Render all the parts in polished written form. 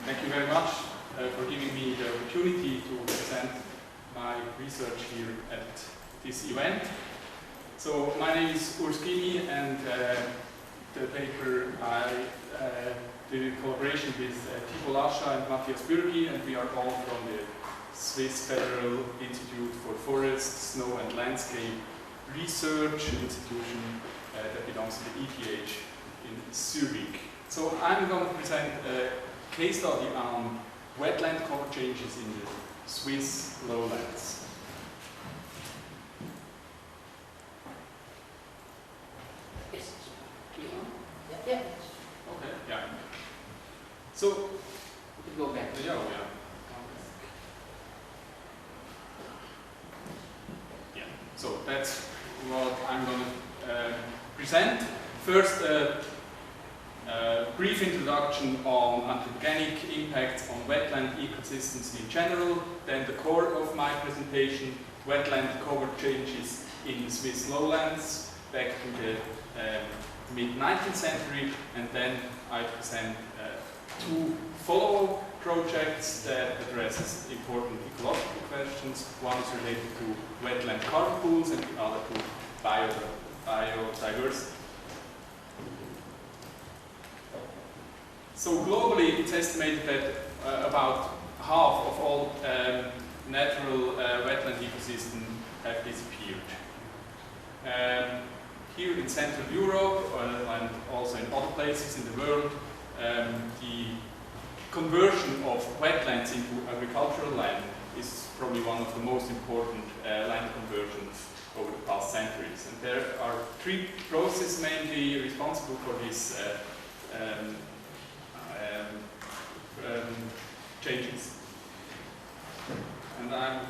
Thank you very much for giving me the opportunity to present my research here at this event. So my name is Urs Gimmi, and the paper I did in collaboration with Thibaut Lascha and Matthias Bürgi, and we are all from the Swiss Federal Institute for Forest, Snow and Landscape Research institution that belongs to the ETH in Zurich. So I'm going to present a case study on wetland cover changes in the Swiss lowlands. Yes. Yeah. Okay. Yeah. So we can go back. Yeah. So that's what I'm going to present. First, brief introduction on anthropogenic impacts on wetland ecosystems in general. Then the core of my presentation, wetland cover changes in the Swiss lowlands back to the mid-19th century. And then I present two follow-up projects that addresses important ecological questions. One is related to wetland carbon pools and the other to biodiversity. So globally, it's estimated that about half of all natural wetland ecosystems have disappeared. Here in Central Europe and also in other places in the world, the conversion of wetlands into agricultural land is probably one of the most important land conversions over the past centuries. And there are three processes mainly responsible for this changes. And I'll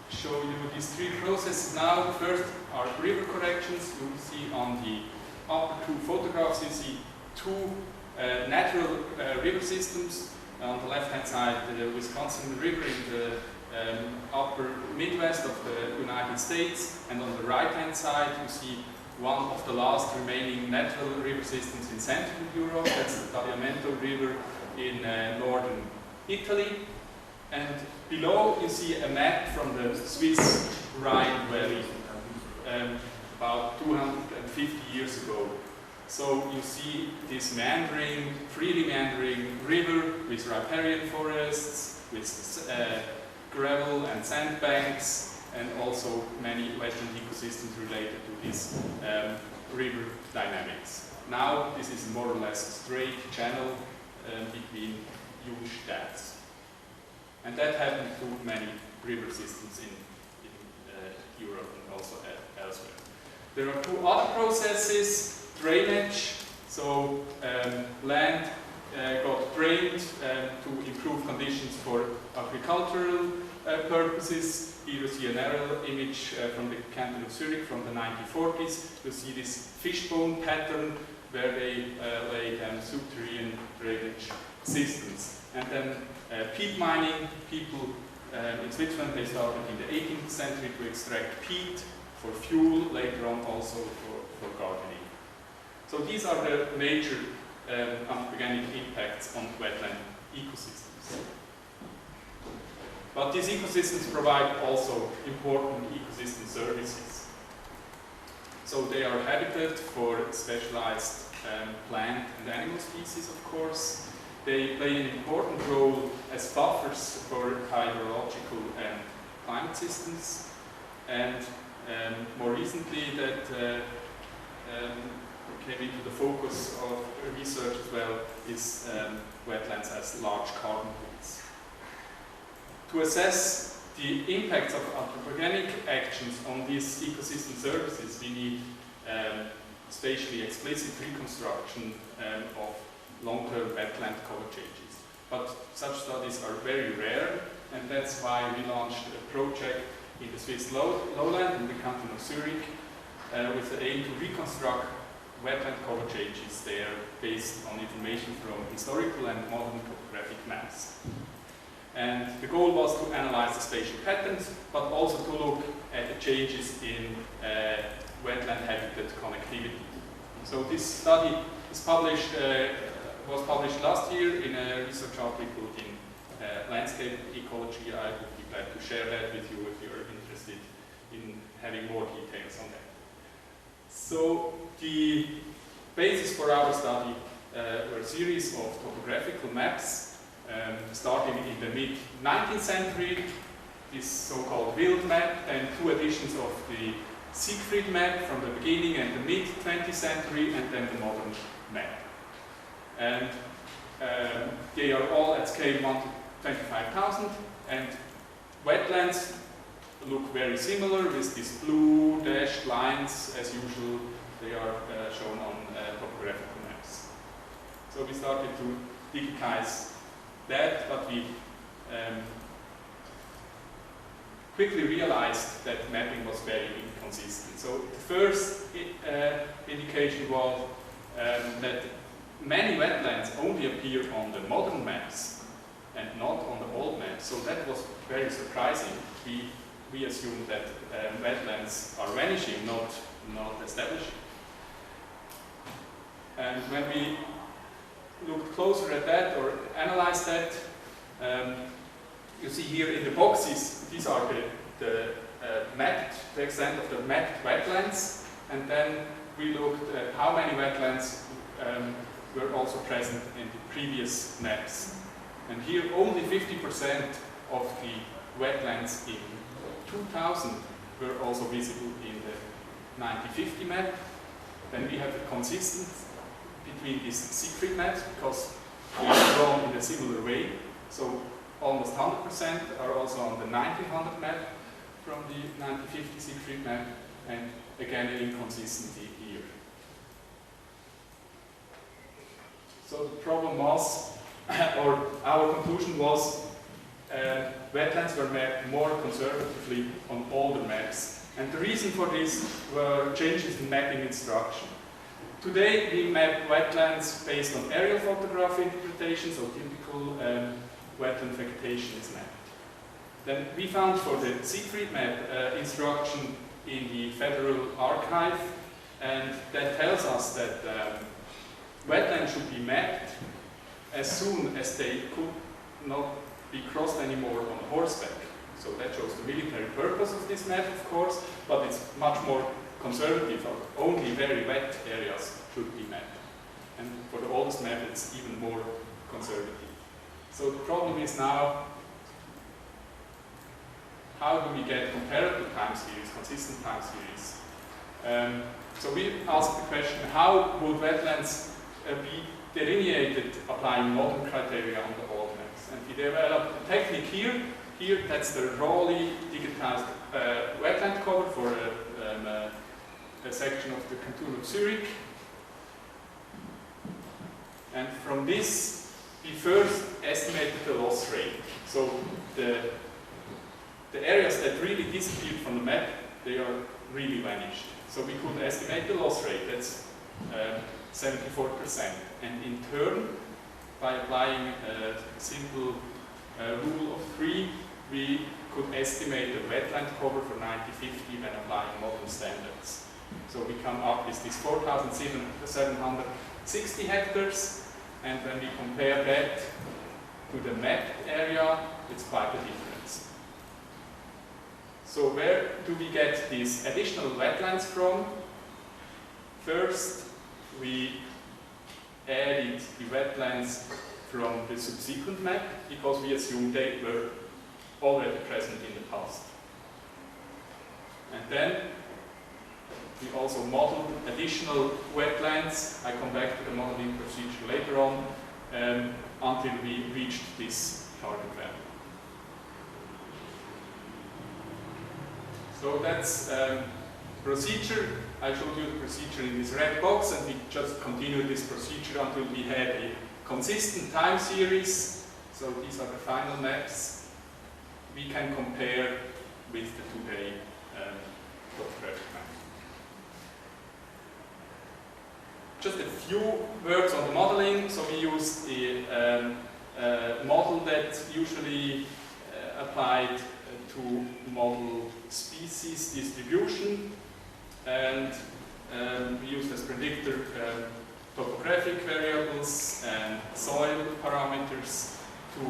show you these three processes now. First are river corrections. You see on the upper two photographs, you see two natural river systems. On the left-hand side, the Wisconsin River in the upper Midwest of the United States, and on the right-hand side, you see one of the last remaining natural river systems in Central Europe. That's the Tagliamento River in northern Italy. And below, you see a map from the Swiss Rhine Valley about 250 years ago. So you see this freely meandering river with riparian forests, with gravel and sandbanks, and also many wetland ecosystems related to this river dynamics. Now this is more or less a straight channel between huge depths. And that happened to many river systems in Europe and also elsewhere. There are two other processes. Drainage, so land got drained to improve conditions for agricultural purposes. Here you see an aerial image from the canton of Zurich from the 1940s. You see this fishbone pattern where they laid subterranean drainage systems. And then peat mining, people in Switzerland, they started in the 18th century to extract peat for fuel, later on also for gardening. So these are the major anthropogenic impacts on wetland ecosystems. But these ecosystems provide also important ecosystem services. So they are habitat for specialized plant and animal species, of course. They play an important role as buffers for hydrological and climate systems. And more recently that came into the focus of research as well is wetlands as large carbon pools. To assess the impacts of anthropogenic actions on these ecosystem services, we need spatially explicit reconstruction of long-term wetland cover changes. But such studies are very rare, and that's why we launched a project in the Swiss lowland in the canton of Zurich with the aim to reconstruct wetland cover changes there based on information from historical and modern topographic maps. And the goal was to analyze the spatial patterns, but also to look at the changes in wetland habitat connectivity. So this study is published was published last year in a research article in landscape ecology. I would be glad to share that with you if you're interested in having more details on that. So the basis for our study were a series of topographical maps starting in the mid-19th century, this so-called Wild map, and 2 editions of the Siegfried map from the beginning and the mid-20th century, and then the modern map. And they are all at scale 1 to 25,000, and wetlands look very similar with these blue dashed lines as usual. They are shown on topographical maps. So we started to digitize that, but we quickly realized that mapping was very inconsistent. So the first indication was that many wetlands only appear on the modern maps and not on the old maps. So that was very surprising. We assumed that wetlands are vanishing, not establishing. And when we looked closer at that or analyzed that, you see here in the boxes, these are the extent of the mapped wetlands, and then we looked at how many wetlands were also present in the previous maps. And here only 50% of the wetlands in 2000 were also visible in the 1950 map. Then we have a consistency between these Siegfried maps because they are drawn in a similar way. So almost 100% are also on the 1900 map from the 1950 Siegfried map, and again an inconsistency here. So the problem was, or our conclusion was, wetlands were mapped more conservatively on older maps. And the reason for this were changes in mapping instruction. Today we map wetlands based on aerial photograph interpretation, so typical wetland vegetation is mapped. Then we found for the Siegfried map instruction in the Federal Archive, and that tells us that wetlands should be mapped as soon as they could not be crossed anymore on horseback. So that shows the military purpose of this map, of course, but it's much more conservative. Only very wet areas should be mapped. And for the oldest map, it's even more conservative. So the problem is now, how do we get comparative time series, consistent time series? So we asked the question, how would wetlands be delineated applying modern criteria on the old maps? And we developed a technique here. Here, that's the rawly digitized wetland cover for a section of the canton of Zurich. And from this, we first estimated the loss rate. So the areas that really disappeared from the map, they are really vanished. So we could estimate the loss rate. That's 74%. And in turn, by applying a simple rule of 3, we could estimate the wetland cover for 1950 when applying modern standards. So we come up with these 4,760 hectares, and when we compare that to the mapped area, it's quite a difference. So where do we get these additional wetlands from? First, we added the wetlands from the subsequent map because we assumed they were already present in the past. And then we also modeled additional wetlands. I come back to the modeling procedure later on until we reached this target value. So that's procedure. I showed you the procedure in this red box, and we just continued this procedure until we had a consistent time series. So these are the final maps we can compare with the today topographic map. Just a few words on the modeling. So we used the model that usually applied to model species distribution, and we used as predictor topographic variables and soil parameters to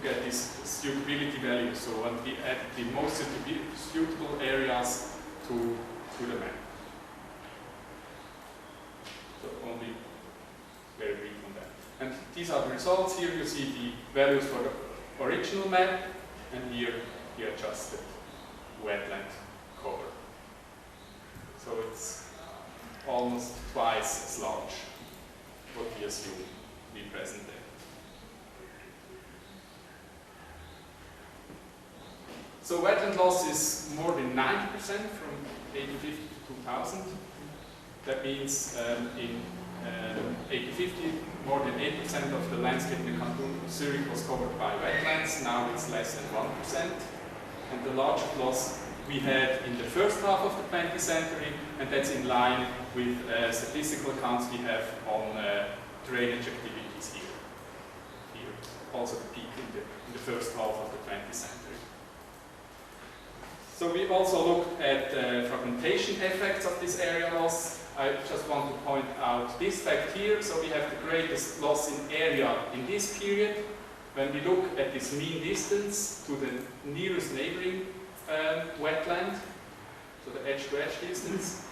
get this suitability value. So when we add the most suitable areas to the map. So only very brief on that. And these are the results. Here you see the values for the original map, and here the adjusted wetland cover. So it's almost twice as large what we assume to be present there. So wetland loss is more than 90% from 1850 to 2000. That means in 1850, more than 8% of the landscape in the canton of Zurich was covered by wetlands. Now it's less than 1%. And the largest loss we had in the first half of the 20th century, and that's in line with statistical accounts we have on drainage activities here. Here, also the peak in the first half of the 20th century. So we also looked at fragmentation effects of this area loss. I just want to point out this fact here. So we have the greatest loss in area in this period. When we look at this mean distance to the nearest neighboring wetland, so the edge-to-edge distance,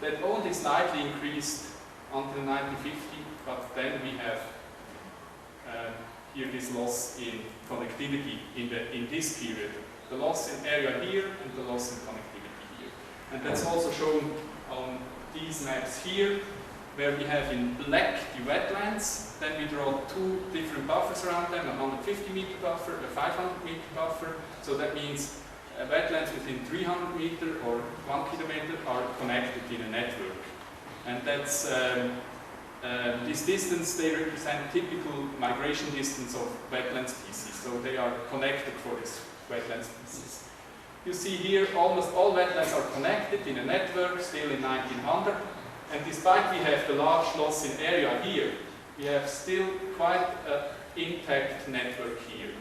that only slightly increased until 1950, but then we have here this loss in connectivity in this period. The loss in area here and the loss in connectivity here. And that's also shown on these maps here, where we have in black the wetlands. Then we draw two different buffers around them, a 150-meter buffer, a 500-meter buffer. So that means wetlands within 300 meters or 1 kilometer are connected in a network. And that's this distance, they represent typical migration distance of wetland species. So they are connected for this wetland species. You see here almost all wetlands are connected in a network still in 1900, and despite we have the large loss in area here, we have still quite an intact network here.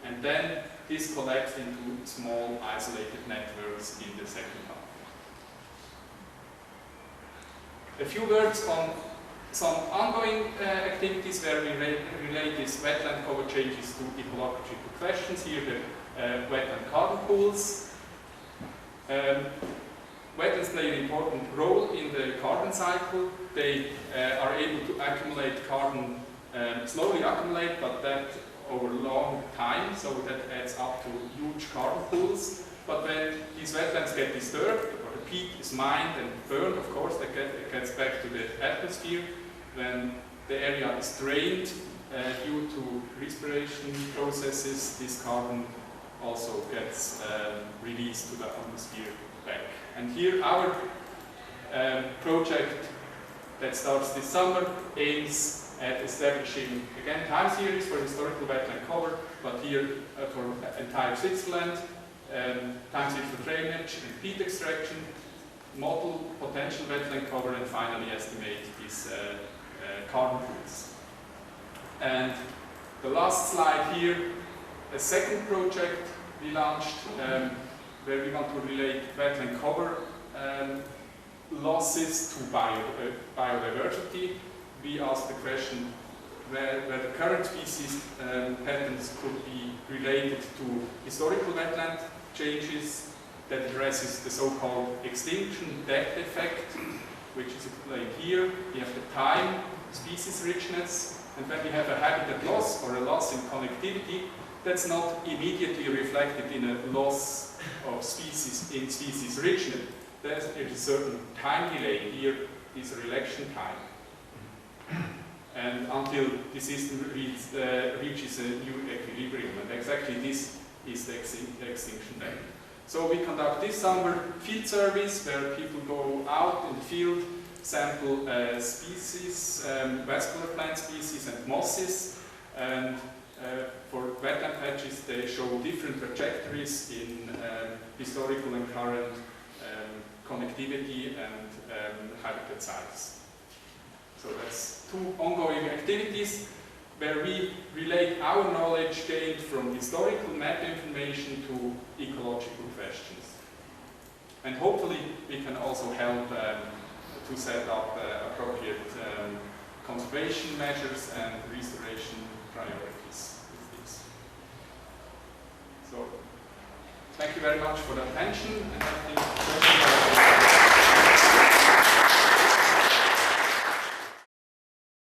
And then this collects into small isolated networks in the second half. A few words on some ongoing activities where we relate these wetland cover changes to ecological questions. Here the wetland carbon pools. Wetlands play an important role in the carbon cycle. They are able to accumulate carbon, slowly accumulate, but that over a long time, so that adds up to huge carbon pools. But when these wetlands get disturbed, or the peat is mined and burned, of course, that gets back to the atmosphere. When the area is drained due to respiration processes, this carbon also gets released to the atmosphere back. And here our project that starts this summer aims at establishing, again, time series for historical wetland cover, but here for entire Switzerland, time series for drainage and peat extraction, model potential wetland cover, and finally estimate these carbon pools. And the last slide here, a second project we launched where we want to relate wetland cover losses to biodiversity. We asked the question where the current species patterns could be related to historical wetland changes that addresses the so-called extinction depth effect, which is explained here. We have the time, species richness, and when we have a habitat loss or a loss in connectivity, that's not immediately reflected in a loss of species in species richness. There's a certain time delay. Here is a relaxation time. And until the system reaches a new equilibrium, and exactly this is the extinction date. So we conduct this summer field surveys where people go out in the field, sample species, vascular plant species and mosses, and for wetland patches they show different trajectories in historical and current connectivity and habitat size. So that's two ongoing activities where we relate our knowledge gained from historical map information to ecological questions. And hopefully we can also help to set up appropriate conservation measures and restoration priorities with this. So, thank you very much for the attention, and I think questions are